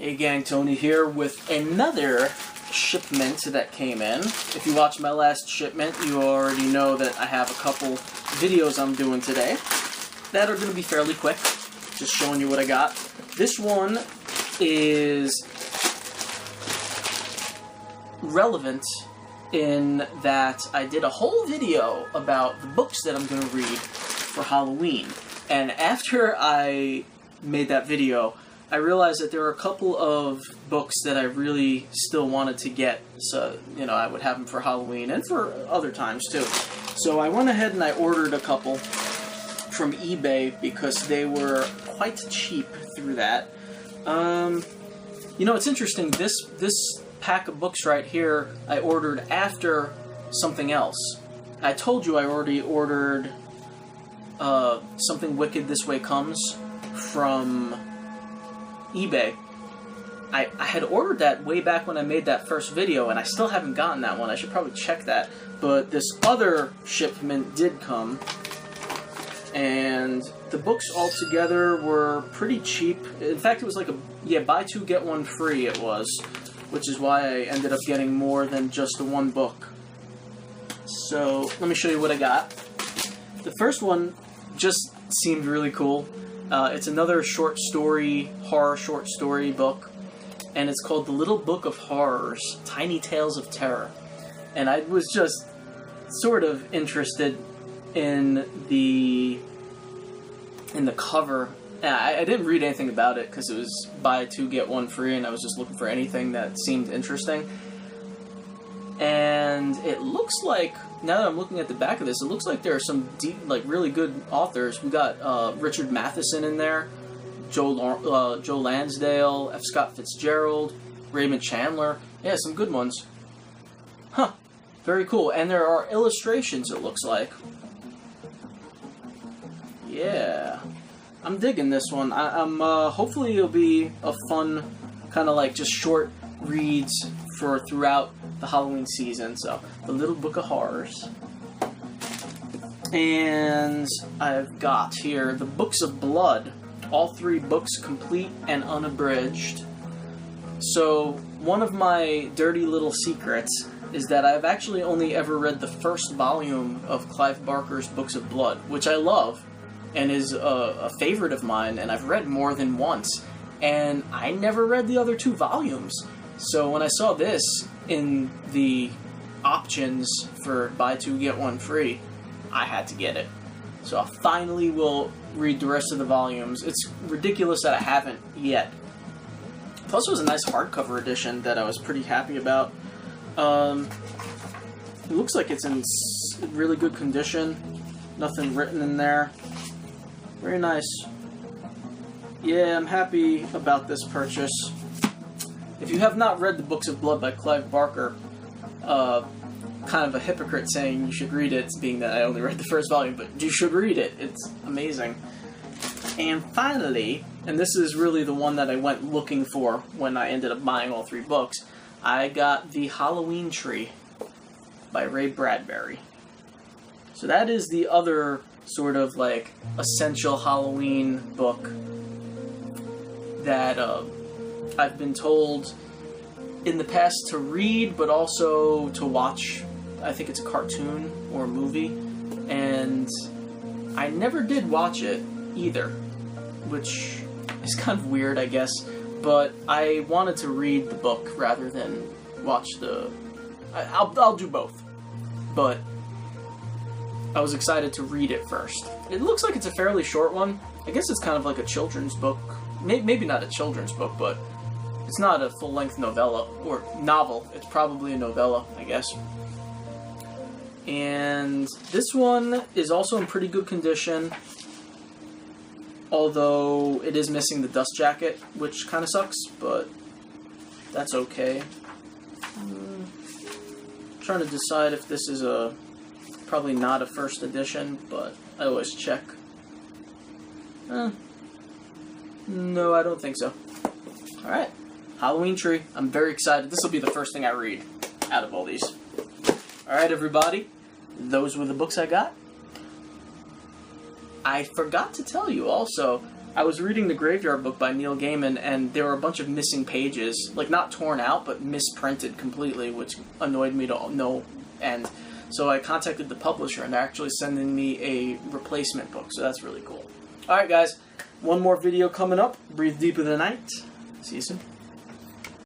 Hey gang, Tony here with another shipment that came in. If you watched my last shipment, you already know that I have a couple videos I'm doing today that are going to be fairly quick, just showing you what I got. This one is relevant in that I did a whole video about the books that I'm going to read for Halloween. And after I made that video, I realized that there were a couple of books that I really still wanted to get, so, you know, I would have them for Halloween and for other times, too. So I went ahead and I ordered a couple from eBay because they were quite cheap through that. You know, it's interesting, this pack of books right here I ordered after something else. I told you I already ordered Something Wicked This Way Comes from eBay. I had ordered that way back when I made that first video, and I still haven't gotten that one. I should probably check that. But this other shipment did come, and the books altogether were pretty cheap. In fact, it was like buy two, get one free it was, which is why I ended up getting more than just the one book. So, let me show you what I got. The first one just seemed really cool. It's another short story, horror short story book, and it's called The Little Book of Horrors, Tiny Tales of Terror. And I was just sort of interested in the cover. I didn't read anything about it because it was buy two, get one free, and I was just looking for anything that seemed interesting. And it looks like, now that I'm looking at the back of this, it looks like there are some deep, like really good authors. We got Richard Matheson in there, Joe Lansdale, F. Scott Fitzgerald, Raymond Chandler. Yeah, some good ones. Huh. Very cool. And there are illustrations, it looks like. Yeah. I'm digging this one. I'm hopefully it'll be a fun, kind of like just short reads for throughout the Halloween season. So, The Little Book of Horrors. And I've got here the Books of Blood. All three books complete and unabridged. So, one of my dirty little secrets is that I've actually only ever read the first volume of Clive Barker's Books of Blood, which I love and is a favorite of mine, and I've read more than once. And I never read the other two volumes. So when I saw this in the options for buy two, get one free, I had to get it. So I finally will read the rest of the volumes. It's ridiculous that I haven't yet. Plus it was a nice hardcover edition that I was pretty happy about. It looks like it's in really good condition. Nothing written in there. Very nice. Yeah, I'm happy about this purchase. If you have not read the Books of Blood by Clive Barker, kind of a hypocrite saying you should read it, being that I only read the first volume, but you should read it. It's amazing. And finally, and this is really the one that I went looking for when I ended up buying all three books, I got The Halloween Tree by Ray Bradbury. So that is the other sort of like essential Halloween book that I've been told in the past to read, but also to watch. I think it's a cartoon or a movie, and I never did watch it either, which is kind of weird, I guess, but I wanted to read the book rather than watch the... I'll do both, but I was excited to read it first. It looks like it's a fairly short one. I guess it's kind of like a children's book. Maybe not a children's book, but it's not a full-length novella, or novel. It's probably a novella, I guess. And this one is also in pretty good condition, although it is missing the dust jacket, which kind of sucks, but that's okay. Trying to decide if this is probably not a first edition, but I always check. No, I don't think so. Alright, Halloween Tree. I'm very excited. This will be the first thing I read out of all these. Alright, everybody. Those were the books I got. I forgot to tell you also, I was reading The Graveyard Book by Neil Gaiman, and there were a bunch of missing pages, like not torn out, but misprinted completely, which annoyed me to no end. So I contacted the publisher, and they're actually sending me a replacement book, so that's really cool. Alright guys, one more video coming up. Breathe deep in the night. See you soon.